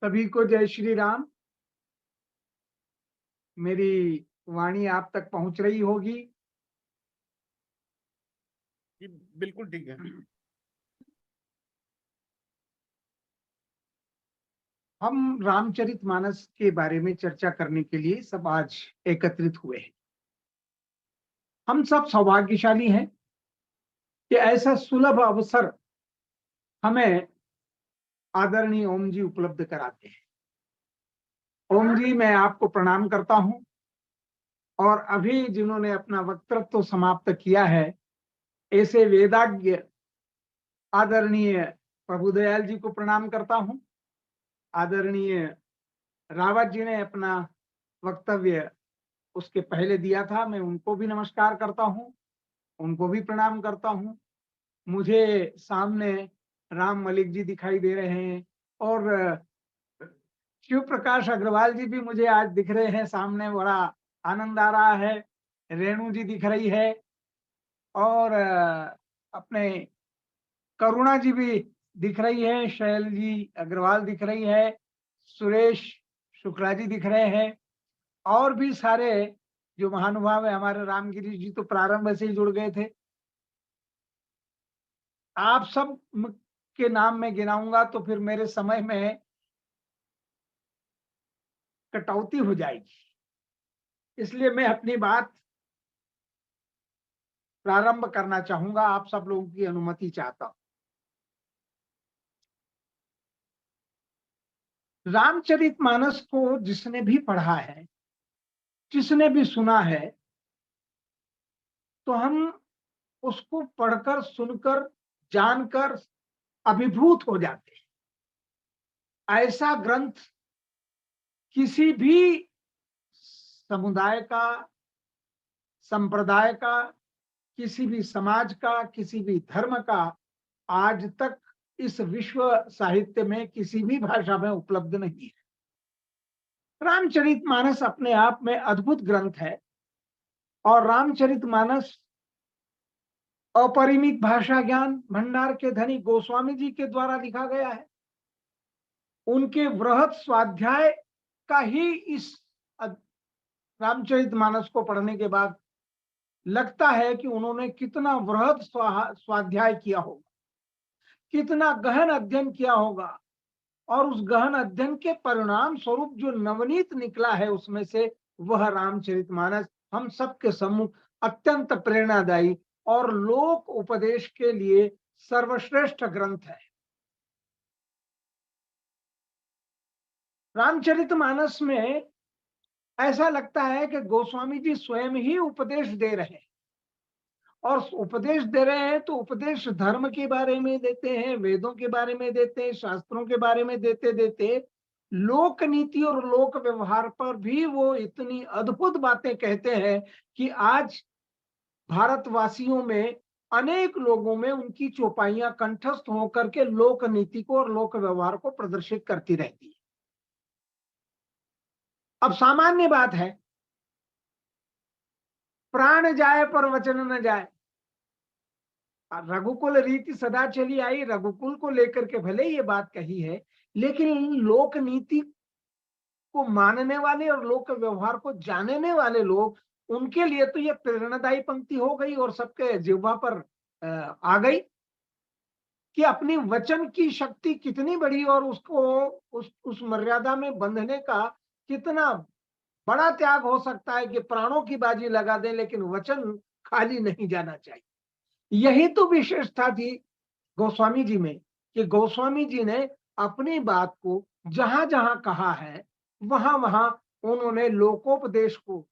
सभी को जय श्री राम। मेरी वाणी आप तक पहुंच रही होगी। जी बिल्कुल ठीक है। हम रामचरितमानस के बारे में चर्चा करने के लिए सब आज एकत्रित हुए हैं। हम सब सौभाग्यशाली हैं कि ऐसा सुलभ अवसर हमें आदरणीय ओम जी उपलब्ध कराते हैं। ओम जी, मैं आपको प्रणाम करता हूं और अभी जिन्होंने अपना वक्तृत्व समाप्त किया है, ऐसे वेदाज्ञ आदरणीय प्रभुदयाल जी को प्रणाम करता हूं। आदरणीय रावत जी ने अपना वक्तव्य उसके पहले दिया था, मैं उनको भी नमस्कार करता हूं, उनको भी प्रणाम करता हूं। मुझे सामने राम मलिक जी दिखाई दे रहे हैं और शिव प्रकाश अग्रवाल जी भी मुझे आज दिख रहे हैं सामने। बड़ा आनंद आ रहा है। रेणु जी दिख रही है और अपने करुणा जी भी दिख रही है, शैल जी अग्रवाल दिख रही है, सुरेश शुक्ला जी दिख रहे हैं और भी सारे जो महानुभाव है। हमारे रामगिरी जी तो प्रारंभ से ही जुड़ गए थे। आप सब के नाम में गिनाऊंगा तो फिर मेरे समय में कटौती हो जाएगी, इसलिए मैं अपनी बात प्रारंभ करना चाहूंगा। आप सब लोगों की अनुमति चाहता हूं। रामचरितमानस को जिसने भी पढ़ा है, जिसने भी सुना है, तो हम उसको पढ़कर, सुनकर, जानकर अभिभूत हो जाते हैं। ऐसा ग्रंथ किसी भी समुदाय का, संप्रदाय का, किसी भी समाज का, किसी भी धर्म का आज तक इस विश्व साहित्य में किसी भी भाषा में उपलब्ध नहीं है। रामचरितमानस अपने आप में अद्भुत ग्रंथ है और रामचरितमानस अपरिमित भाषा ज्ञान भंडार के धनी गोस्वामी जी के द्वारा लिखा गया है। उनके वृहत स्वाध्याय का ही इस रामचरितमानस को पढ़ने के बाद लगता है कि उन्होंने कितना वृहत स्वाध्याय किया होगा, कितना गहन अध्ययन किया होगा और उस गहन अध्ययन के परिणाम स्वरूप जो नवनीत निकला है उसमें से वह रामचरितमानस हम सबके सम्मुख अत्यंत प्रेरणादायी और लोक उपदेश के लिए सर्वश्रेष्ठ ग्रंथ है। रामचरितमानस में ऐसा लगता है कि गोस्वामी जी स्वयं ही उपदेश दे रहे हैं और उपदेश दे रहे हैं तो उपदेश धर्म के बारे में देते हैं, वेदों के बारे में देते हैं, शास्त्रों के बारे में देते देते लोक नीति और लोक व्यवहार पर भी वो इतनी अद्भुत बातें कहते हैं कि आज भारतवासियों में अनेक लोगों में उनकी चौपाइयां कंठस्थ होकर के लोक नीति को और लोक व्यवहार को प्रदर्शित करती रहती है। अब सामान्य बात है, प्राण जाए पर वचन न जाए। रघुकुल रीति सदा चली आई, रघुकुल को लेकर के भले ये बात कही है, लेकिन लोक नीति को मानने वाले और लोक व्यवहार को जानने वाले लोग, उनके लिए तो ये प्रेरणादायी पंक्ति हो गई और सबके जिह्वा पर आ गई कि अपनी वचन की शक्ति कितनी बड़ी और उसको उस मर्यादा में बंधने का कितना बड़ा त्याग हो सकता है कि प्राणों की बाजी लगा दें लेकिन वचन खाली नहीं जाना चाहिए। यही तो विशेषता थी गोस्वामी जी में कि गोस्वामी जी ने अपनी बात को जहां जहां कहा है वहां वहां उन्होंने लोकोपदेश को,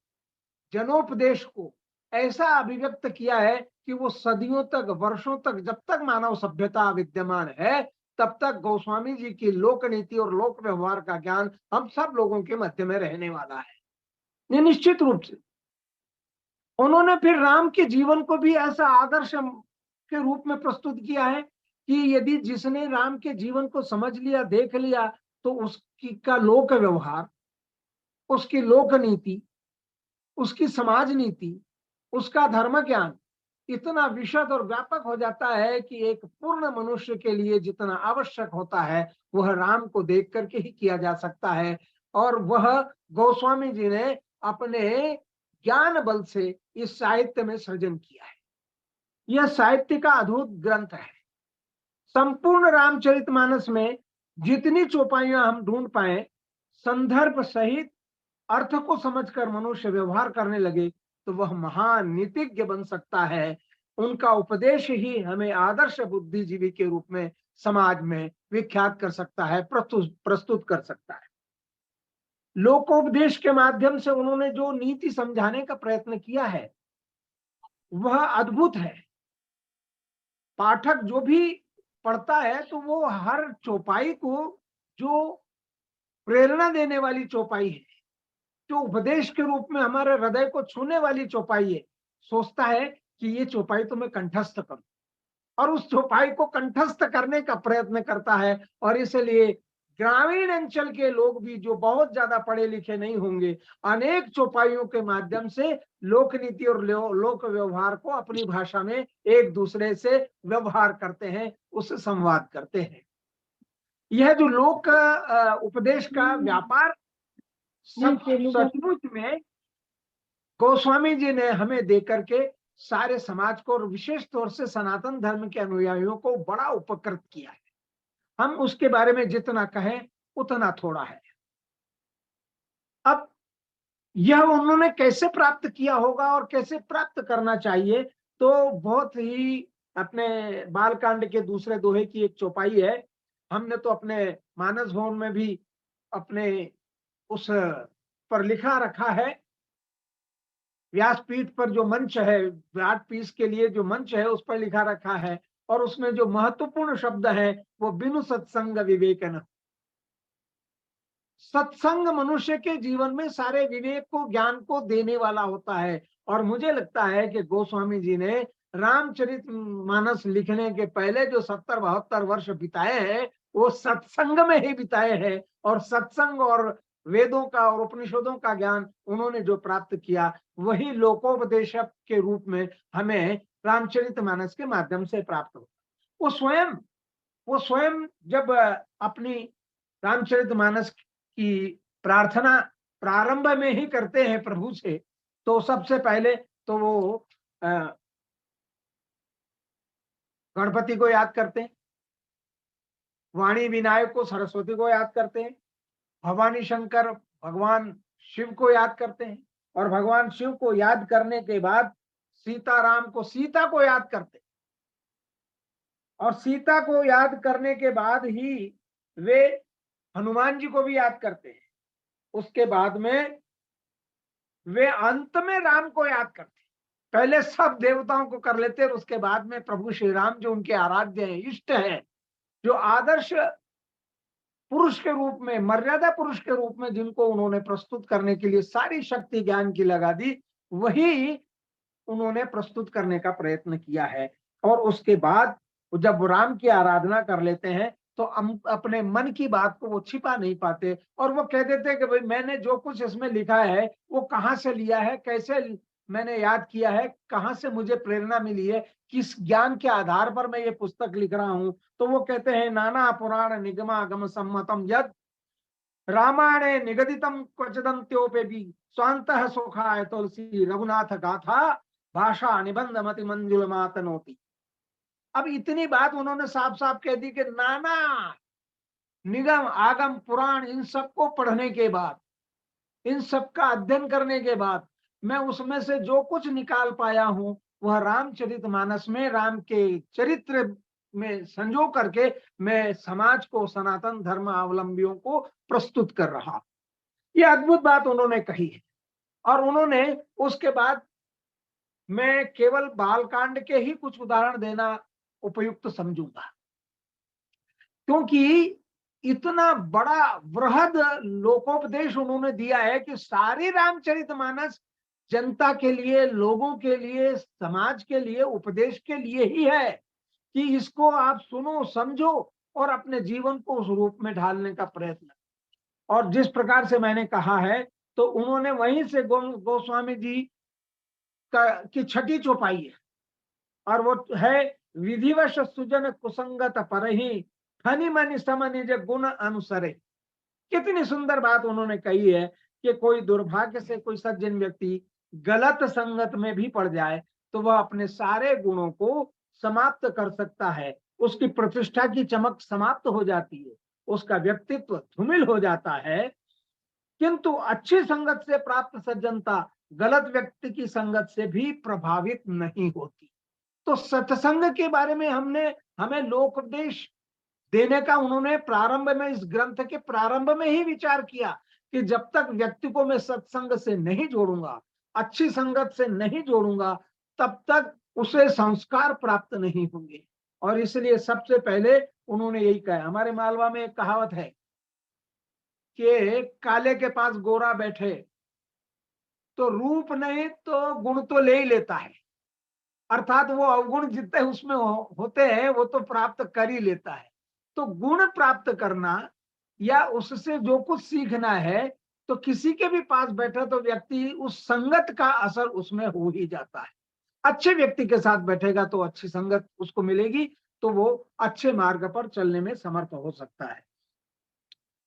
जनोपदेश को ऐसा अभिव्यक्त किया है कि वो सदियों तक, वर्षों तक, जब तक मानव सभ्यता विद्यमान है तब तक गोस्वामी जी की लोक नीति और लोक व्यवहार का ज्ञान हम सब लोगों के मध्य में रहने वाला है। ये निश्चित रूप से उन्होंने फिर राम के जीवन को भी ऐसा आदर्श के रूप में प्रस्तुत किया है कि यदि जिसने राम के जीवन को समझ लिया, देख लिया, तो उसकी का लोक व्यवहार, उसकी लोक नीति, उसकी समाज नीति, उसका धर्म ज्ञान इतना विशद और व्यापक हो जाता है कि एक पूर्ण मनुष्य के लिए जितना आवश्यक होता है वह राम को देख करके ही किया जा सकता है। और वह गोस्वामी जी ने अपने ज्ञान बल से इस साहित्य में सृजन किया है। यह साहित्य का अद्भुत ग्रंथ है। संपूर्ण रामचरितमानस में जितनी चौपाइयां हम ढूंढ पाए, संदर्भ सहित अर्थ को समझकर मनुष्य व्यवहार करने लगे तो वह महान नीतिज्ञ बन सकता है। उनका उपदेश ही हमें आदर्श बुद्धिजीवी के रूप में समाज में विख्यात कर सकता है, प्रस्तुत कर सकता है। लोकोपदेश के माध्यम से उन्होंने जो नीति समझाने का प्रयत्न किया है वह अद्भुत है। पाठक जो भी पढ़ता है तो वो हर चौपाई को, जो प्रेरणा देने वाली चौपाई है, जो उपदेश के रूप में हमारे हृदय को छूने वाली चौपाई है, सोचता है कि ये चौपाई तो मैं कंठस्थ करूं, और उस चौपाई को कंठस्थ करने का प्रयत्न करता है। और इसलिए ग्रामीण अंचल के लोग भी जो बहुत ज्यादा पढ़े लिखे नहीं होंगे, अनेक चौपाइयों के माध्यम से लोक नीति और लोक व्यवहार को अपनी भाषा में एक दूसरे से व्यवहार करते हैं, उससे संवाद करते हैं। यह जो लोक उपदेश का व्यापार सचमुच में गोस्वामी जी ने हमें देकर के सारे समाज को और विशेष तौर से सनातन धर्म के अनुयायियों को बड़ा उपकृत किया है। हम उसके बारे में जितना कहें उतना थोड़ा है। अब यह उन्होंने कैसे प्राप्त किया होगा और कैसे प्राप्त करना चाहिए, तो बहुत ही अपने बालकांड के दूसरे दोहे की एक चौपाई है। हमने तो अपने मानस भवन में भी अपने उस पर लिखा रखा है। व्यासपीठ पर जो मंच है, व्यासपीठ के लिए जो मंच है उस पर लिखा रखा है, और उसमें जो महत्वपूर्ण शब्द है वो बिनु सत्संग विवेक न। सत्संग मनुष्य के जीवन में सारे विवेक को, ज्ञान को देने वाला होता है। और मुझे लगता है कि गोस्वामी जी ने रामचरितमानस लिखने के पहले जो 70-72 वर्ष बिताए हैं वो सत्संग में ही बिताए हैं, और सत्संग और वेदों का और उपनिषदों का ज्ञान उन्होंने जो प्राप्त किया वही लोकोपदेशक के रूप में हमें रामचरितमानस के माध्यम से प्राप्त हो। वो स्वयं जब अपनी रामचरितमानस की प्रार्थना प्रारंभ में ही करते हैं प्रभु से, तो सबसे पहले तो वो गणपति को याद करते हैं, वाणी विनायक को, सरस्वती को याद करते हैं, भवानी शंकर भगवान शिव को याद करते हैं, और भगवान शिव को याद करने के बाद सीताराम को, सीता को याद करते हैं, और सीता को याद करने के बाद ही वे हनुमान जी को भी याद करते हैं। उसके बाद में वे अंत में राम को याद करते हैं। पहले सब देवताओं को कर लेते हैं, उसके बाद में प्रभु श्री राम जो उनके आराध्य हैं, इष्ट हैं, जो आदर्श पुरुष के रूप में, मर्यादा पुरुष के रूप में जिनको उन्होंने प्रस्तुत करने के लिए सारी शक्ति ज्ञान की लगा दी, वही उन्होंने प्रस्तुत करने का प्रयत्न किया है। और उसके बाद जब वो राम की आराधना कर लेते हैं तो हम अपने मन की बात को वो छिपा नहीं पाते, और वो कह देते हैं कि भाई मैंने जो कुछ इसमें लिखा है वो कहाँ से लिया है, कैसे मैंने याद किया है, कहाँ से मुझे प्रेरणा मिली है, किस ज्ञान के आधार पर मैं ये पुस्तक लिख रहा हूं। तो वो कहते हैं नाना पुराण निगमागम सम्मतम यद रामायणे निगदितम क्वचिदंत्योपे भी स्वांतः सुखाय तुलसी रघुनाथ गाथा भाषा निबंध मति मंजुल मातनोति। अब इतनी बात उन्होंने साफ साफ कह दी कि नाना निगम आगम पुराण इन सबको पढ़ने के बाद, इन सब का अध्ययन करने के बाद मैं उसमें से जो कुछ निकाल पाया हूं वह रामचरितमानस में राम के चरित्र में संजो करके मैं समाज को, सनातन धर्म अवलंबियों को प्रस्तुत कर रहा। यह अद्भुत बात उन्होंने कही है। और उन्होंने उसके बाद, मैं केवल बालकांड के ही कुछ उदाहरण देना उपयुक्त समझूंगा, क्योंकि इतना बड़ा वृहद लोकोपदेश उन्होंने दिया है कि सारी रामचरितमानस जनता के लिए, लोगों के लिए, समाज के लिए, उपदेश के लिए ही है कि इसको आप सुनो, समझो और अपने जीवन को उस रूप में ढालने का प्रयत्न। और जिस प्रकार से मैंने कहा है तो उन्होंने वहीं से गोस्वामी जी की छठी चौपाई है, और वो है विधिवश सुजन कुसंगत परहि खनि मनि सम निज गुण अनुसरे। कितनी सुंदर बात उन्होंने कही है कि कोई दुर्भाग्य से कोई सज्जन व्यक्ति गलत संगत में भी पड़ जाए तो वह अपने सारे गुणों को समाप्त कर सकता है, उसकी प्रतिष्ठा की चमक समाप्त हो जाती है, उसका व्यक्तित्व धूमिल हो जाता है। किंतु अच्छी संगत से प्राप्त सज्जनता गलत व्यक्ति की संगत से भी प्रभावित नहीं होती। तो सत्संग के बारे में हमें लोकोपदेश देने का उन्होंने प्रारंभ में, इस ग्रंथ के प्रारंभ में ही विचार किया कि जब तक व्यक्ति को मैं सत्संग से नहीं जोड़ूंगा, अच्छी संगत से नहीं जोड़ूंगा, तब तक उसे संस्कार प्राप्त नहीं होंगे। और इसलिए सबसे पहले उन्होंने यही कहा। हमारे मालवा में एक कहावत है कि काले के पास गोरा बैठे तो रूप नहीं तो गुण तो ले ही लेता है, अर्थात वो अवगुण जितने उसमें होते हैं वो तो प्राप्त कर ही लेता है। तो गुण प्राप्त करना या उससे जो कुछ सीखना है, तो किसी के भी पास बैठा तो व्यक्ति उस संगत का असर उसमें हो ही जाता है। अच्छे व्यक्ति के साथ बैठेगा तो अच्छी संगत उसको मिलेगी, तो वो अच्छे मार्ग पर चलने में समर्थ हो सकता है।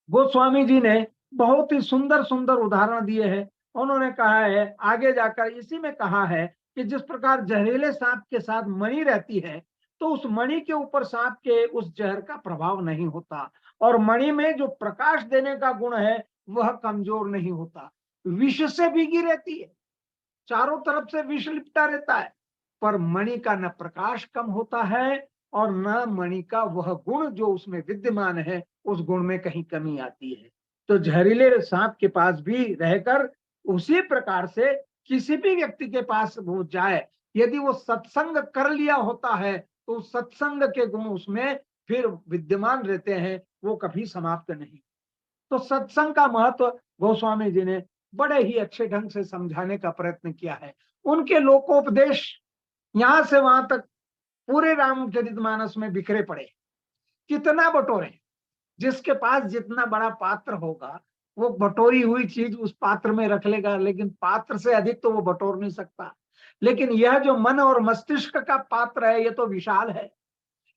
गोस्वामी जी ने बहुत ही सुंदर सुंदर उदाहरण दिए हैं। उन्होंने कहा है आगे जाकर, इसी में कहा है कि जिस प्रकार जहरीले सांप के साथ मणि रहती है तो उस मणि के ऊपर सांप के उस जहर का प्रभाव नहीं होता, और मणि में जो प्रकाश देने का गुण है वह कमजोर नहीं होता। विष से भीगी रहती है, चारों तरफ से विष लिपटा रहता है, पर मणि का न प्रकाश कम होता है और न मणि का वह गुण जो उसमें विद्यमान है उस गुण में कहीं कमी आती है। तो जहरीले सांप के पास भी रहकर उसी प्रकार से किसी भी व्यक्ति के पास वो जाए, यदि वो सत्संग कर लिया होता है तो सत्संग के गुण उसमें फिर विद्यमान रहते हैं, वो कभी समाप्त नहीं। तो सत्संग का महत्व गोस्वामी जी ने बड़े ही अच्छे ढंग से समझाने का प्रयत्न किया है। उनके लोकोपदेश यहां से वहां तक पूरे रामचरितमानस में बिखरे पड़े। कितना बटोरे, जिसके पास जितना बड़ा पात्र होगा वो बटोरी हुई चीज उस पात्र में रख लेगा, लेकिन पात्र से अधिक तो वो बटोर नहीं सकता। लेकिन यह जो मन और मस्तिष्क का पात्र है ये तो विशाल है।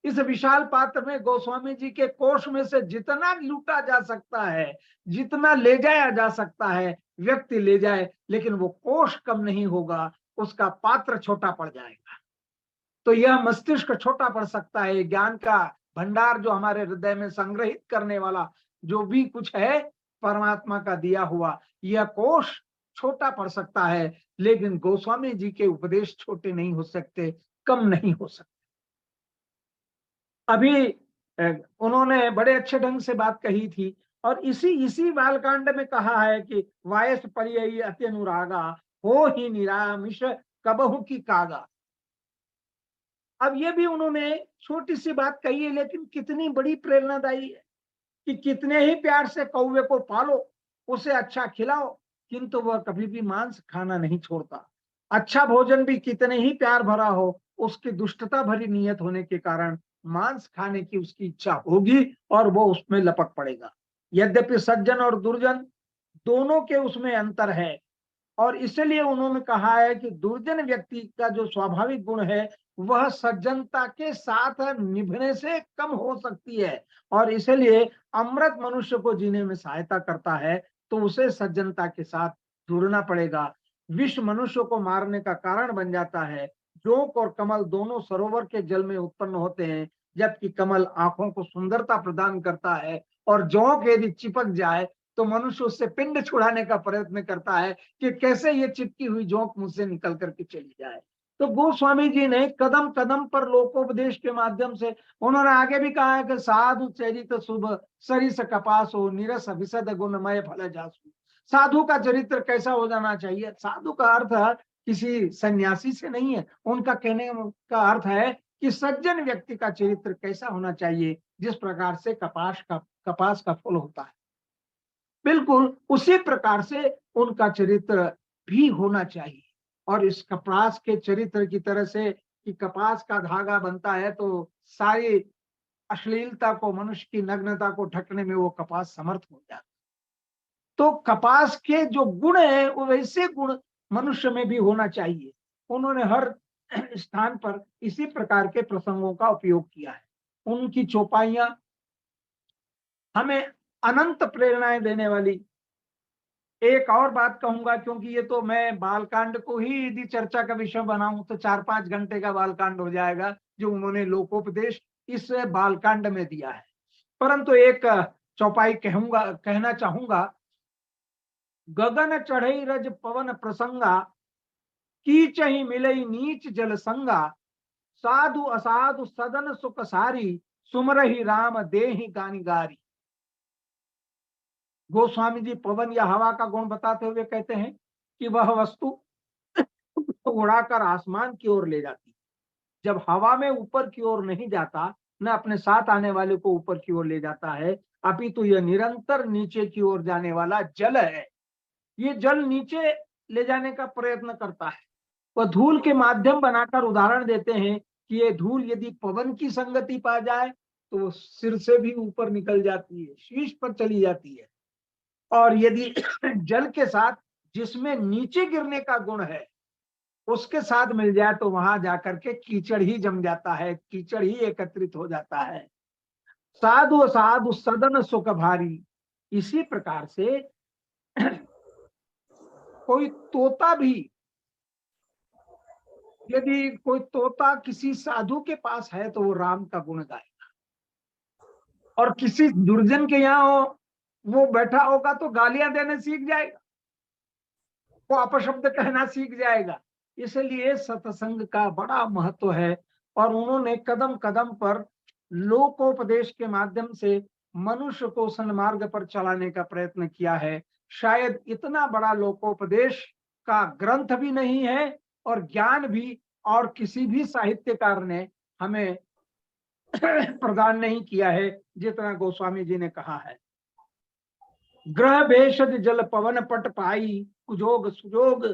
इस विशाल पात्र में गोस्वामी जी के कोष में से जितना लूटा जा सकता है, जितना ले जाया जा सकता है, व्यक्ति ले जाए, लेकिन वो कोष कम नहीं होगा, उसका पात्र छोटा पड़ जाएगा। तो यह मस्तिष्क छोटा पड़ सकता है, ज्ञान का भंडार जो हमारे हृदय में संग्रहित करने वाला जो भी कुछ है परमात्मा का दिया हुआ, यह कोष छोटा पड़ सकता है, लेकिन गोस्वामी जी के उपदेश छोटे नहीं हो सकते, कम नहीं हो सकते। अभी उन्होंने बड़े अच्छे ढंग से बात कही थी, और इसी इसी बालकांड में कहा है कि वायस पर्ययी अति अनुरागा हो ही निरामिष कबहु की कागा। अब ये भी उन्होंने छोटी सी बात कही है, लेकिन कितनी बड़ी प्रेरणादायी है कि कितने ही प्यार से कौवे को पालो, उसे अच्छा खिलाओ, किंतु वह कभी भी मांस खाना नहीं छोड़ता। अच्छा भोजन भी कितने ही प्यार भरा हो, उसकी दुष्टता भरी नीयत होने के कारण मांस खाने की उसकी इच्छा होगी और वो उसमें लपक पड़ेगा। यद्यपि सज्जन और दुर्जन दोनों के उसमें अंतर है, और इसलिए उन्होंने कहा है कि दुर्जन व्यक्ति का जो स्वाभाविक गुण है वह सज्जनता के साथ निभने से कम हो सकती है, और इसलिए अमृत मनुष्य को जीने में सहायता करता है, तो उसे सज्जनता के साथ जुड़ना पड़ेगा। विष मनुष्य को मारने का कारण बन जाता है। जोंक और कमल दोनों सरोवर के जल में उत्पन्न होते हैं, जबकि कमल आंखों को सुंदरता प्रदान करता है, और जोंक यदि चिपक जाए तो मनुष्य उससे पिंड छुड़ाने का प्रयत्न करता है कि कैसे ये चिपकी हुई जोंक मुझसे निकल करके चली जाए। तो गोस्वामी जी ने कदम कदम पर लोकोपदेश के माध्यम से उन्होंने आगे भी कहा है कि साधु चरित शुभ सरिस कपासो निरस विशद गुणमय फल जासु। साधु का चरित्र कैसा हो जाना चाहिए? साधु का अर्थ किसी सन्यासी से नहीं है, उनका कहने का अर्थ है कि सज्जन व्यक्ति का चरित्र कैसा होना चाहिए, जिस प्रकार से कपास का फूल होता है, बिल्कुल उसी प्रकार से उनका चरित्र भी होना चाहिए। और इस कपास के चरित्र की तरह से कि कपास का धागा बनता है तो सारी अश्लीलता को, मनुष्य की नग्नता को ढकने में वो कपास समर्थ हो जाता है। तो कपास के जो गुण है वो वैसे गुण मनुष्य में भी होना चाहिए। उन्होंने हर स्थान पर इसी प्रकार के प्रसंगों का उपयोग किया है। उनकी चौपाइयां हमें अनंत प्रेरणाएं देने वाली। एक और बात कहूंगा, क्योंकि ये तो मैं बालकांड को ही यदि चर्चा का विषय बनाऊं तो 4-5 घंटे का बालकांड हो जाएगा, जो उन्होंने लोकोपदेश इस बालकांड में दिया है। परंतु एक चौपाई कहना चाहूंगा। गगन चढ़ई रज पवन प्रसंगा, कीचहि मिलई नीच जल संगा, साधु असाधु सदन सुख सारी, सुमरहि राम देहि गानी गारी। गोस्वामी जी पवन या हवा का गुण बताते हुए कहते हैं कि वह वस्तु उड़ाकर आसमान की ओर ले जाती, जब हवा में ऊपर की ओर नहीं जाता, न अपने साथ आने वाले को ऊपर की ओर ले जाता है, अपितु यह निरंतर नीचे की ओर जाने वाला जल है। ये जल नीचे ले जाने का प्रयत्न करता है। वह धूल के माध्यम बनाकर उदाहरण देते हैं कि ये धूल यदि पवन की संगति पा जाए तो वो सिर से भी ऊपर निकल जाती है, शीश पर चली जाती है। और यदि जल के साथ जिसमें नीचे गिरने का गुण है उसके साथ मिल जाए तो वहां जाकर के कीचड़ ही जम जाता है, कीचड़ ही एकत्रित हो जाता है। साधु साधु सदन सुख भारी। इसी प्रकार से कोई तोता भी, यदि कोई तोता किसी साधु के पास है तो वो राम का गुण गाएगा, और किसी दुर्जन के यहाँ हो, वो बैठा होगा तो गालियां देने सीख जाएगा, वो अपशब्द कहना सीख जाएगा। इसलिए सत्संग का बड़ा महत्व है। और उन्होंने कदम कदम पर लोकोपदेश के माध्यम से मनुष्य को सन्मार्ग पर चलाने का प्रयत्न किया है। शायद इतना बड़ा लोकोपदेश का ग्रंथ भी नहीं है और ज्ञान भी और किसी भी साहित्यकार ने हमें प्रदान नहीं किया है जितना गोस्वामी जी ने कहा है। ग्रह भेषज जल पवन पट पाई, कुजोग सुजोग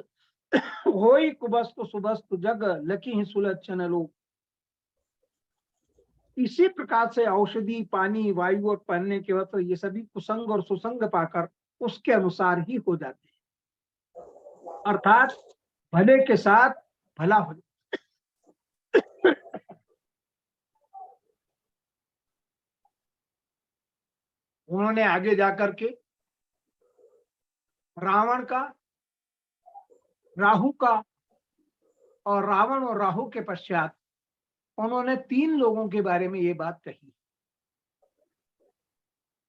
होई कुबस्तु सुबस्तु जग, लकी सुलक्षण लोग। इसी प्रकार से औषधि, पानी, वायु और पहनने के वस्त्र, ये सभी कुसंग और सुसंग पाकर उसके अनुसार ही हो जाते हैं, अर्थात भले के साथ भला हो जाए। उन्होंने आगे जाकर के रावण का, राहु का, और रावण और राहु के पश्चात उन्होंने 3 लोगों के बारे में ये बात कही।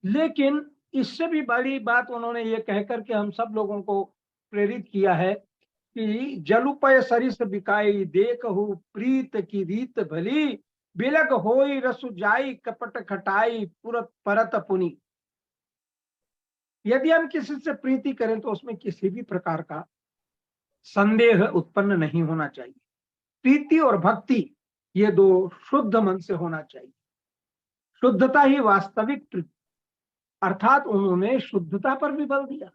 लेकिन इससे भी बड़ी बात उन्होंने ये कहकर के हम सब लोगों को प्रेरित किया है कि जलुपय सरिस बिकाई, देखहु प्रीत की रीत भली, बिलग होई रसु जाई कपट खटाई, पुरत परत पुनि। यदि हम किसी से प्रीति करें तो उसमें किसी भी प्रकार का संदेह उत्पन्न नहीं होना चाहिए। प्रीति और भक्ति ये 2 शुद्ध मन से होना चाहिए। शुद्धता ही वास्तविक प्रीति, अर्थात उन्होंने शुद्धता पर भी बल दिया,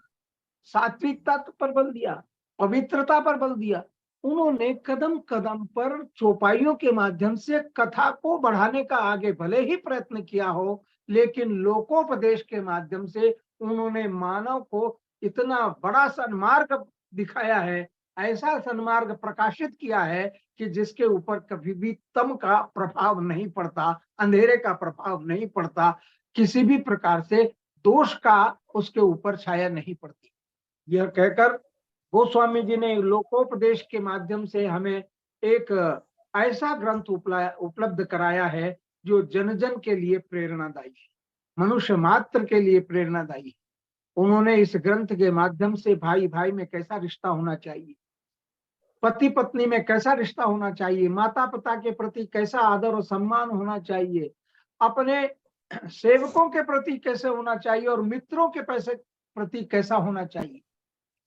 सात्विकता पर बल दिया, पवित्रता पर बल दिया। उन्होंने कदम कदम पर चौपाइयों के माध्यम से कथा को बढ़ाने का आगे भले ही प्रयत्न किया हो, लेकिन लोकोपदेश के माध्यम से उन्होंने मानव को इतना बड़ा सन्मार्ग दिखाया है, ऐसा सन्मार्ग प्रकाशित किया है कि जिसके ऊपर कभी भी तम का प्रभाव नहीं पड़ता, अंधेरे का प्रभाव नहीं पड़ता, किसी भी प्रकार से दोष का उसके ऊपर छाया नहीं पड़ती। यह कहकर गोस्वामी जी ने लोकोपदेश के माध्यम से हमें एक ऐसा ग्रंथ उपलब्ध कराया है जो जन जन के लिए प्रेरणादायी है, मनुष्य मात्र के लिए प्रेरणादायी है। उन्होंने इस ग्रंथ के माध्यम से भाई भाई में कैसा रिश्ता होना चाहिए, पति पत्नी में कैसा रिश्ता होना चाहिए, माता पिता के प्रति कैसा आदर और सम्मान होना चाहिए, अपने सेवकों के प्रति कैसे होना चाहिए और मित्रों के प्रति कैसा होना चाहिए,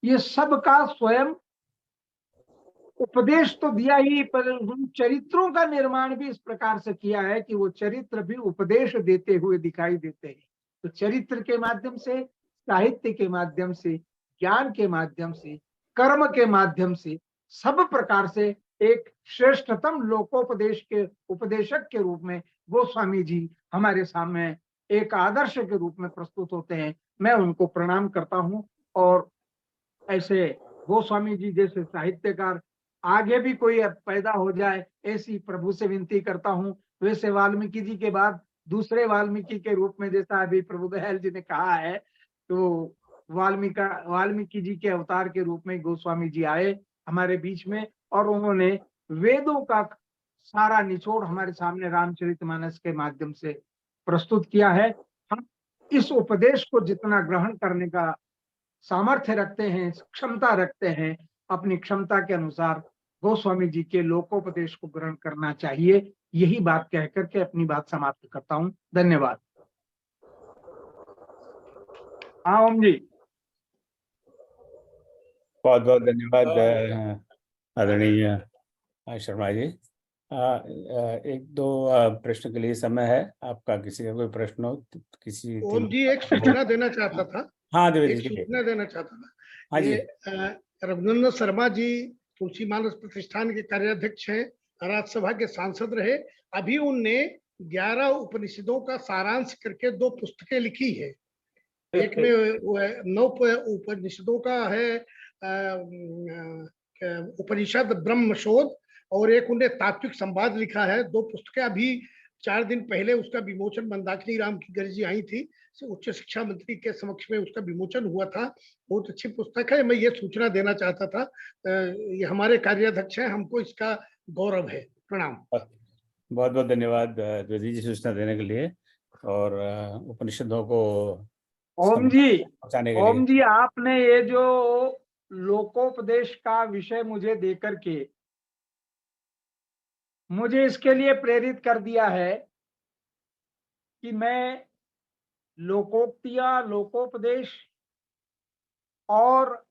ये सब का स्वयं उपदेश तो दिया ही, पर चरित्रों का निर्माण भी इस प्रकार से किया है कि वो चरित्र भी उपदेश देते हुए दिखाई देते हैं। तो चरित्र के माध्यम से, साहित्य के माध्यम से, ज्ञान के माध्यम से, कर्म के माध्यम से, सब प्रकार से एक श्रेष्ठतम लोकोपदेश के उपदेशक के रूप में गोस्वामी जी हमारे सामने एक आदर्श के रूप में प्रस्तुत होते हैं। मैं उनको प्रणाम करता हूं और ऐसे गोस्वामी जी जैसे साहित्यकार आगे भी कोई पैदा हो जाए, ऐसी प्रभु से विनती करता हूँ। वैसे वाल्मीकि जी के बाद दूसरे वाल्मीकि के रूप में, जैसा अभी प्रभु दयाल जी ने कहा है, तो वाल्मीकि जी के अवतार के रूप में गोस्वामी जी आए हमारे बीच में, और उन्होंने वेदों का सारा निचोड़ हमारे सामने रामचरितमानस के माध्यम से प्रस्तुत किया है। हम इस उपदेश को जितना ग्रहण करने का सामर्थ्य रखते हैं, क्षमता रखते हैं, अपनी क्षमता के अनुसार गोस्वामी जी के लोकोपदेश को ग्रहण करना चाहिए। यही बात कह करके अपनी बात समाप्त करता हूं। धन्यवाद। हाँ ओम जी। बहुत बहुत धन्यवाद आदरणीय शर्मा जी। एक दो प्रश्न के लिए समय है आपका, किसी का कोई प्रश्न हो किसी ओम जी, एक सूचना देना चाहता था। हाँ एक द्विवेदी जी। सूचना देना चाहता था। हाँ जी। ये रघुनंदन शर्मा जी तुलसी मानस प्रतिष्ठान के कार्याध्यक्ष हैं, राज्यसभा के सांसद रहे। अभी उनने 11 उपनिषदों का सारांश करके 2 पुस्तकें लिखी है। एक में वो 9 उपनिषदों का है उपनिषद ब्रह्मशोध, और एक उन्हें तात्विक संवाद लिखा है। 2 पुस्तकें अभी 4 दिन पहले उसका विमोचन मंदाकिनी राम की गर्जी आई थी, उच्च शिक्षा मंत्री के समक्ष में उसका विमोचन हुआ था। बहुत अच्छी पुस्तक है। मैं ये सूचना देना चाहता था। ये हमारे कार्याध्यक्ष हैं, हमको इसका गौरव है। प्रणाम। बहुत बहुत धन्यवाद द्विवेदी जी सूचना देने के लिए और उपनिषदों को ओम जी, पहुंचाने के ओम लिए। जी, आपने ये जो लोकोपदेश का विषय मुझे देकर के मुझे इसके लिए प्रेरित कर दिया है कि मैं लोकोक्तियां, लोकोपदेश और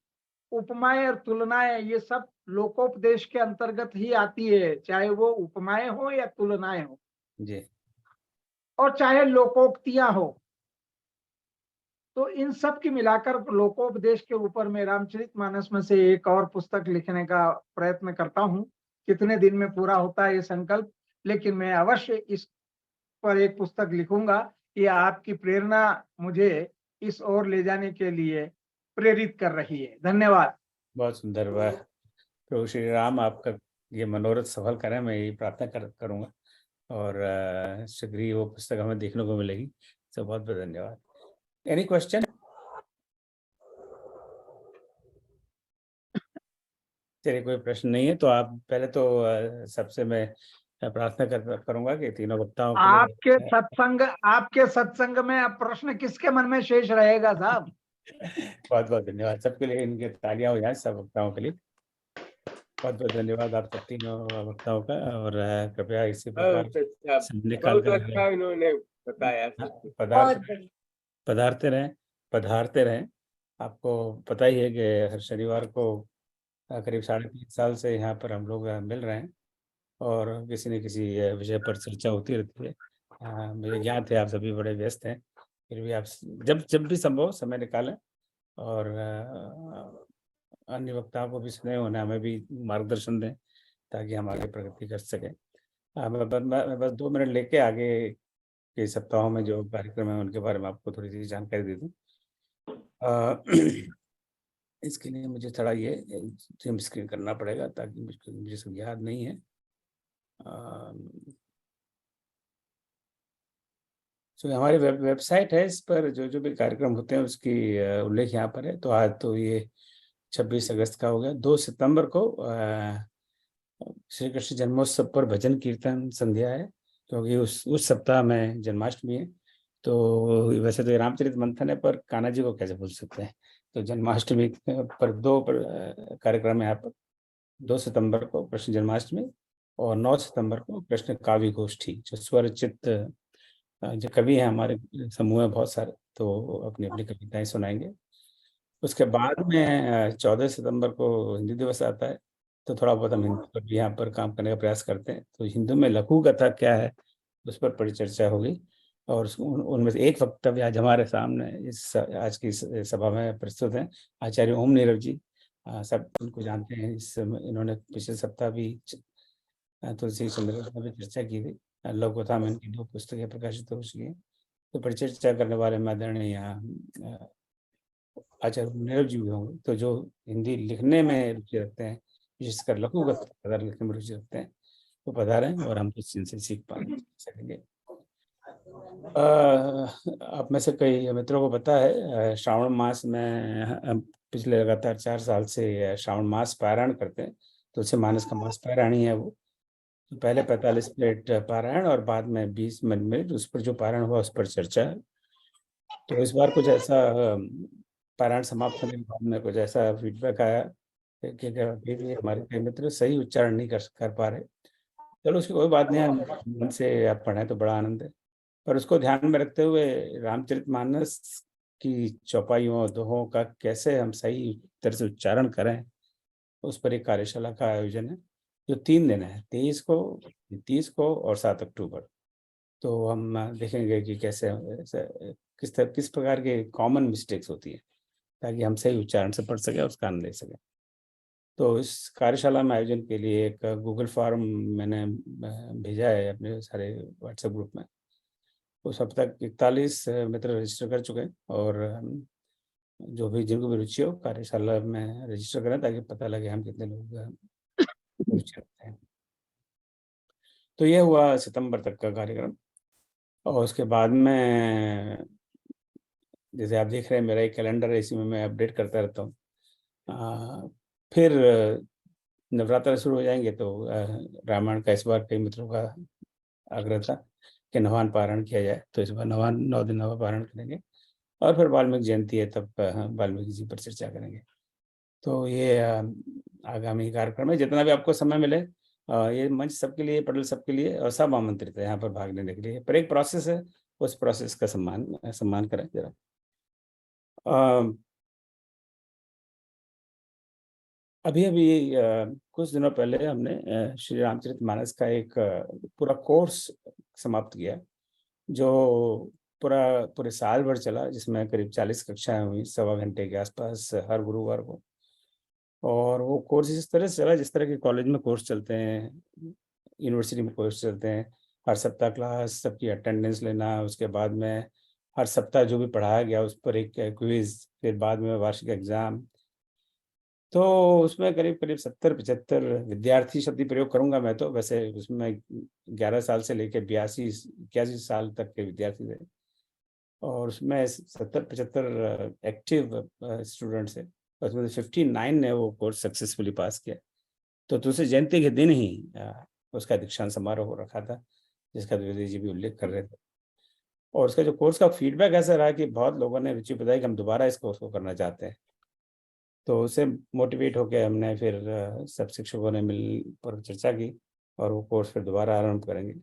उपमाएं और तुलनाएं, ये सब लोकोपदेश के अंतर्गत ही आती है, चाहे वो उपमाएं हो या तुलनाएं हो जी, और चाहे लोकोक्तियां हो। तो इन सब की मिलाकर लोकोपदेश के ऊपर मैं रामचरितमानस में से एक और पुस्तक लिखने का प्रयत्न करता हूं। कितने दिन में पूरा होता है ये संकल्प, लेकिन मैं अवश्य इस पर एक पुस्तक लिखूंगा। ये आपकी प्रेरणा मुझे इस ओर ले जाने के लिए प्रेरित कर रही है। धन्यवाद। बहुत सुंदर। वाह, प्रभु श्री राम आपका ये मनोरथ सफल करें, मैं यही प्रार्थना करूंगा और शीघ्र ही वो पुस्तक हमें देखने को मिलेगी। तो बहुत बहुत धन्यवाद। Any question? चलिए, कोई प्रश्न नहीं है तो आप पहले तो सबसे मैं प्रार्थना करूंगा कि तीनों वक्ताओं के लिए आपके सत्संग में अब प्रश्न किसके मन में शेष रहेगा साहब? बहुत बहुत धन्यवाद सबके लिए। इनके तालियां हो जाए सब वक्ताओं के लिए। बहुत बहुत धन्यवाद आप सब तीनों वक्ताओं का। और कृपया इसी प्रकार निकाल कर इन्होंने बताया। पधारते रहें। आपको पता ही है कि हर शनिवार को करीब 3.5 साल से यहाँ पर हम लोग मिल रहे हैं और किसी न किसी विषय पर चर्चा होती रहती है। मुझे ज्ञात है आप सभी बड़े व्यस्त हैं, फिर भी आप जब जब भी संभव समय निकालें और अन्य वक्ताओं को भी सुने, उन्हें हमें भी मार्गदर्शन दें ताकि हम आगे प्रगति कर सकें। मैं बस 2 मिनट लेके आगे के सप्ताहों में जो कार्यक्रम है उनके बारे में आपको थोड़ी सी जानकारी दे दूँ। इसके लिए मुझे थोड़ा ये जिम स्क्रीन करना पड़ेगा ताकि मुझे सब याद नहीं है। तो हमारी वेबसाइट है, इस पर जो भी कार्यक्रम होते हैं उसकी उल्लेख यहाँ पर है। तो आज तो ये 26 अगस्त का हो गया। 2 सितंबर को श्री कृष्ण जन्मोत्सव पर भजन कीर्तन संध्या है, क्योंकि उस सप्ताह में जन्माष्टमी है। तो वैसे तो ये रामचरित मंथन है, पर कान्हा जी को कैसे भूल सकते हैं। तो जन्माष्टमी पर 2 कार्यक्रम है यहाँ पर। 2 सितंबर को कृष्ण जन्माष्टमी और 9 सितंबर को कृष्ण काव्य गोष्ठी, जो स्वरचित जो कवि हैं हमारे समूह में बहुत सारे, तो अपनी अपनी कविताएं सुनाएंगे। उसके बाद में 14 सितंबर को हिंदी दिवस आता है, तो थोड़ा बहुत हम हिंदी पर भी यहाँ पर काम करने का प्रयास करते हैं। तो हिंदू में लघु कथा क्या है उस पर परिचर्चा होगी और उनमें से एक वक्तव्य आज हमारे सामने आज की सभा में प्रस्तुत है आचार्य ओम नीरव जी। सब उनको जानते हैं। इन्होंने पिछले सप्ताह भी तुलसी चंद्र में भी चर्चा की थी। लघु कथा में इनकी 2 पुस्तकें प्रकाशित हो चुकी हैं। तो परिचर्चा करने वाले में आदरणीय आचार्य नीरव जी भी होंगे। तो जो हिंदी लिखने में रुचि रखते हैं विशेषकर लघु कथा लिखने में रुचि रखते हैं, वो पधारें और हम कुछ इनसे सीख सकेंगे। आप में से कई मित्रों को पता है, श्रावण मास में हम पिछले लगातार 4 साल से श्रावण मास पारायण करते हैं। तुलसीमानस का मास पारायण ही है वो। तो पहले 45 मिनट पारायण और बाद में 20 मिनट उस पर जो पारायण हुआ उस पर चर्चा है। तो इस बार कुछ ऐसा पारायण समाप्त होने के बाद में कुछ ऐसा फीडबैक आया कि अभी भी हमारे कई मित्र सही उच्चारण नहीं कर पा रहे। चलो उसकी कोई बात नहीं है, मन से आप पढ़ें तो बड़ा आनंद है। पर उसको ध्यान में रखते हुए रामचरितमानस की चौपाइयों दोहों का कैसे हम सही तरह से उच्चारण करें, उस पर एक कार्यशाला का आयोजन है जो 3 दिन है, 23 को, 30 को और 7 अक्टूबर। तो हम देखेंगे कि कैसे किस प्रकार के कॉमन मिस्टेक्स होती है, ताकि हम सही उच्चारण से पढ़ सकें और उसका आनंद ले सकें। तो इस कार्यशाला में आयोजन के लिए एक गूगल फॉर्म मैंने भेजा है अपने सारे व्हाट्सएप ग्रुप में। उस अब तक 41 मित्र रजिस्टर कर चुके हैं और जो भी जिनको भी रुचि हो कार्यशाला में रजिस्टर करें, ताकि पता लगे हम कितने लोग रुचि रखते हैं। तो ये हुआ सितंबर तक का कार्यक्रम। और उसके बाद में जैसे आप देख रहे हैं मेरा एक कैलेंडर है, इसी में मैं अपडेट करता रहता हूँ। फिर नवरात्र शुरू हो जाएंगे तो रामायण का इस बार कई मित्रों का आग्रह था कि नवान पारायण किया जाए, तो इस बार 9 दिन नवा पारायण करेंगे। और फिर वाल्मीकि जयंती है, तब वाल्मीकि जी पर चर्चा करेंगे। तो ये आगामी कार्यक्रम है। जितना भी आपको समय मिले, ये मंच सबके लिए, पटल सबके लिए, और सब आमंत्रित है यहाँ पर भाग लेने के लिए। पर एक प्रोसेस है, उस प्रोसेस का सम्मान करें जरा। अभी कुछ दिनों पहले हमने श्री रामचरितमानस का एक पूरा कोर्स समाप्त किया, जो पूरे साल भर चला, जिसमें करीब 40 कक्षाएं हुई, 1.25 घंटे के आसपास हर गुरुवार को। और वो कोर्स इस तरह से चला जिस तरह के कॉलेज में कोर्स चलते हैं, यूनिवर्सिटी में कोर्स चलते हैं। हर सप्ताह क्लास, सबकी अटेंडेंस लेना, उसके बाद में हर सप्ताह जो भी पढ़ाया गया उस पर एक क्विज, फिर बाद में वार्षिक एग्जाम। तो उसमें करीब 70-75 विद्यार्थी शब्द प्रयोग करूंगा मैं, तो वैसे उसमें 11 साल से लेकर 82-81 साल तक के विद्यार्थी थे। और उसमें 70-75 एक्टिव स्टूडेंट्स है, उसमें 59 ने वो कोर्स सक्सेसफुली पास किया। तो तुलसी जयंती के दिन ही उसका दीक्षांत समारोह हो रखा था, जिसका द्विवेदी जी भी उल्लेख कर रहे थे। और उसका जो कोर्स का फीडबैक ऐसा रहा कि बहुत लोगों ने रुचि बताई कि हम दोबारा इस कोर्स को करना चाहते हैं। तो उससे मोटिवेट होकर हमने फिर सब शिक्षकों ने मिल पर चर्चा की और वो कोर्स फिर दोबारा आरंभ करेंगे।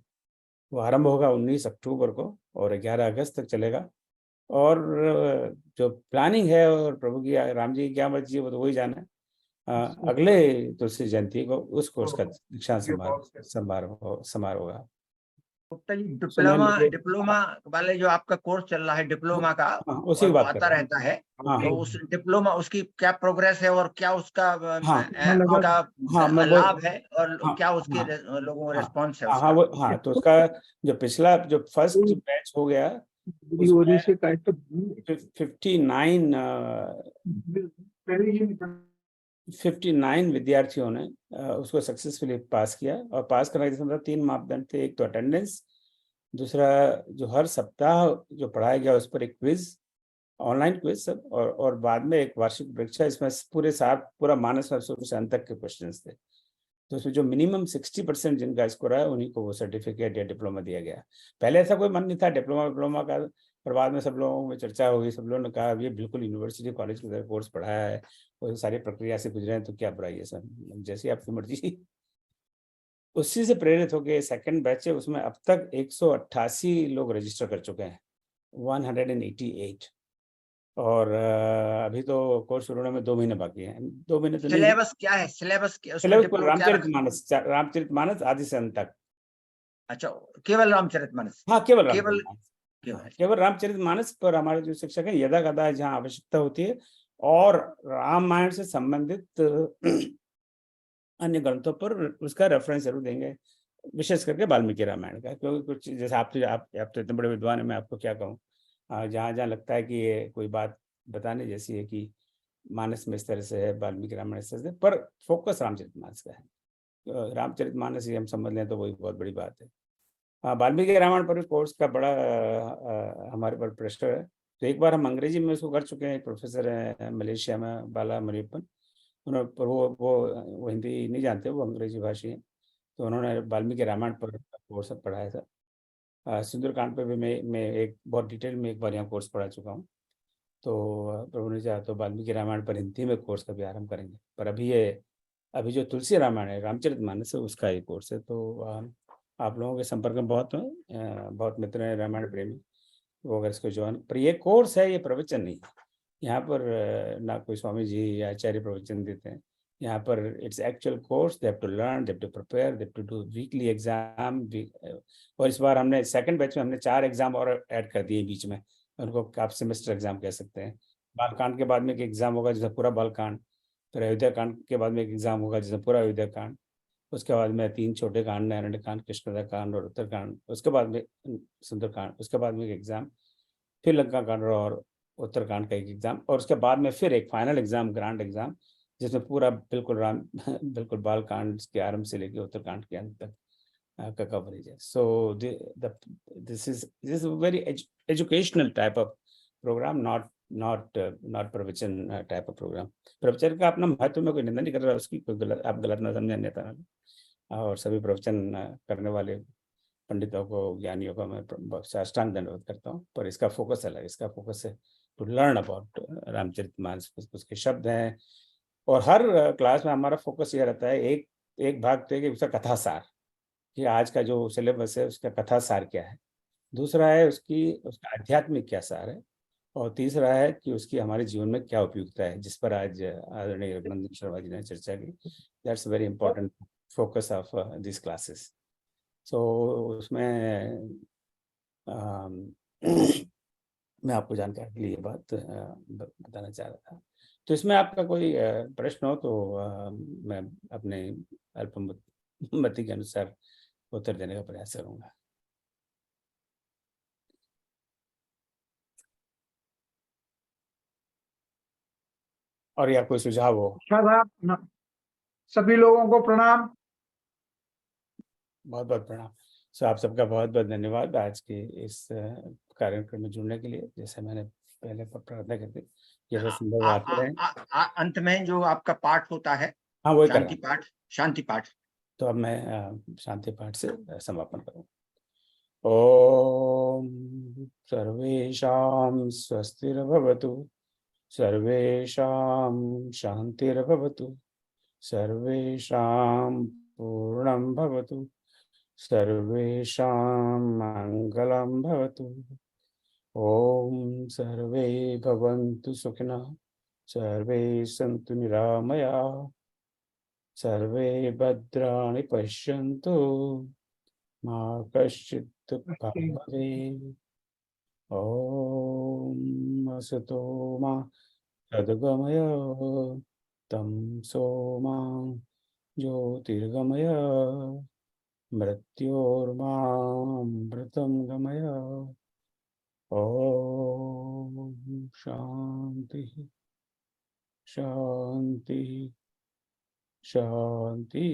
वो आरंभ होगा 19 अक्टूबर को और 11 अगस्त तक चलेगा। और जो प्लानिंग है और प्रभु की, राम जी की क्या मर्जी है वो तो वही जाना है। अगले तुलसी जयंती को उस कोर्स का दीक्षांत समारोह होगा। डिप्लोमा वाले जो आपका कोर्स चल रहा है डिप्लोमा का, उसी की और वो बात आता रहता है, तो उस डिप्लोमा उसकी क्या प्रोग्रेस है और क्या उसका लाभ है और क्या उसके लोगों का रिस्पॉन्स है उसका? तो उसका जो पिछला जो फर्स्ट बैच हो गया, 59 विद्यार्थियों ने उसको सक्सेसफुली पास किया। और पास करने के 3 मापदंड थे। एक तो अटेंडेंस, दूसरा जो हर सप्ताह जो पढ़ाया गया उस पर एक क्विज, ऑनलाइन क्विज सब, और बाद में एक वार्षिक परीक्षा। इसमें पूरा मानस शुरू से अंत तक के क्वेश्चन थे। तो उसमें जो मिनिमम 60% जिनका स्कोर है उन्हीं को वो सर्टिफिकेट या डिप्लोमा दिया गया। पहले ऐसा कोई मन नहीं था डिप्लोमा का, पर बाद में सब लोगों में चर्चा हुई, सब लोगों ने कहा ये बिल्कुल यूनिवर्सिटी कॉलेज की तरह कोर्स पढ़ाया है, वो सारी प्रक्रिया से गुजरे हैं, तो क्या बुराई है सर, जैसी आपकी मर्जी। उसी से प्रेरित होकर सेकंड बैच है, उसमें अब तक 188 लोग रजिस्टर कर चुके हैं, 188। और अभी तो कोर्स शुरू होने में 2 महीने बाकी हैं। 2 महीने तो सिलेबस क्या है? सिलेबस रामचरितमानस आदि से अंत तक। अच्छा, केवल रामचरितमानस? हाँ, केवल रामचरितमानस पर हमारे जो शिक्षक हैं यदा कदा जहाँ आवश्यकता होती है और रामायण से संबंधित अन्य ग्रंथों पर उसका रेफरेंस जरूर देंगे, विशेष करके वाल्मीकि रामायण का। क्योंकि कुछ जैसे आप तो इतने बड़े विद्वान हैं, मैं आपको क्या कहूँ, जहाँ लगता है कि ये कोई बात बताने जैसी है कि मानस में इस तरह से है, वाल्मीकि रामायण इस तरह से, पर फोकस रामचरितमानस का है। रामचरितमानस ही हम समझ लें तो वही बहुत बड़ी बात है। हाँ, वाल्मीकि रामायण पर भी कोर्स का बड़ा हमारे पर प्रेशर है। तो एक बार हम अंग्रेजी में उसको कर चुके हैं, एक प्रोफेसर है मलेशिया में, बाला मरियप्पन, उन्होंने, पर वो हिंदी नहीं जानते, वो अंग्रेजी भाषी हैं, तो उन्होंने वाल्मीकि रामायण पर कोर्स पढ़ाया था। सुंदरकांड पे भी मैं एक बहुत डिटेल में एक बार यहाँ कोर्स पढ़ा चुका हूँ। तो प्रभु ने चाहा तो वाल्मीकि रामायण पर हिंदी में कोर्स का भी आरंभ करेंगे, पर अभी जो तुलसी रामायण है, रामचरितमानस है, उसका ही कोर्स है। तो आप लोगों के संपर्क में बहुत हैं, बहुत मित्र हैं रामायण प्रेमी, वो अगर इसको ज्वाइन, पर ये कोर्स है, ये प्रवचन नहीं है। यहाँ पर ना कोई स्वामी जी या आचार्य प्रवचन देते हैं, यहाँ पर it's actual course, they have to learn, they have to prepare, they have to do weekly exam. और इस बार हमने सेकंड बैच में हमने 4 एग्जाम और ऐड कर दिए बीच में, उनको आप सेमेस्टर एग्जाम कह सकते हैं। बालकांड के बाद में एक एग्जाम होगा जिसमें पूरा बालकांड, फिर अयोध्या कांड के बाद में एक एग्जाम होगा जिसमें पूरा अयोध्या कांड, उसके बाद में 3 छोटे कांड, अरण्य कांड, कृष्णदा कांड और उत्तरकांड, उसके बाद में सुंदरकांड, उसके बाद में एक एग्जाम, फिर लंका कांड और उत्तरकांड का एक एग्जाम, और उसके बाद में फिर एक फाइनल एग्जाम, ग्रांड एग्जाम, जिसमें पूरा बिल्कुल बिल्कुल बाल कांड के आरंभ से लेकर उत्तरकांड के अंत तक का कवरेज है। So this is very educational type of programme, not pravachan type of programme. प्रवचन का अपना महत्व में कोई निंदा नहीं कर रहा उसकी, कोई आप गलत ना समझे अन्यथा। और सभी प्रवचन करने वाले पंडितों को, ज्ञानियों को मैं साष्टांग दंडवत करता हूँ, पर इसका फोकस अलग, इसका फोकस है टू लर्न अबाउट रामचरितमानस, उसके शब्द हैं। और हर क्लास में हमारा फोकस ये रहता है, एक भाग तो है कि उसका कथा सार, कि आज का जो सिलेबस है उसका कथा सार क्या है, दूसरा है उसका आध्यात्मिक क्या सार है, और तीसरा है कि उसकी हमारे जीवन में क्या उपयोगिता है, जिस पर आज आदरणीय रघुनंदन शर्मा जी ने चर्चा की। That's very important focus of this classes. So उसमें मैं आपको जानकारी के लिए ये बात बताना चाह रहा था। तो इसमें आपका कोई प्रश्न हो तो मैं अपने अल्पमति के अनुसार उत्तर देने का प्रयास करूंगा। और या कोई सुझाव हो? सभी लोगों को प्रणाम। बहुत बहुत प्रणाम। सो आप सबका बहुत बहुत धन्यवाद आज के इस कार्यक्रम में जुड़ने के लिए। जैसे मैंने पहले प्रार्थना की थी, जैसे संभव आते रहे। अंत में जो आपका पाठ होता है, हाँ वही शांति पाठ, शांति पाठ, तो अब मैं शांति पाठ से समापन करूँ। ओम सर्वेषां स्वस्तिर्भवतु, सर्वेषां शांतिर्भवतु, सर्वेषां पूर्णं भवतु, सर्वेषां मंगलं भवतु। ओम सर्वे भवन्तु सुखिनः, सर्वे सन्तु निरामयाः, सर्वे भद्राणि पश्यन्तु, मा कश्चित् दुःखं भवेत्। ओम असतो मा सद्गमय, तमसो मा ज्योतिर्गमय, मृत्योर्मामृतं गमय। ओम शांति शांति शांति।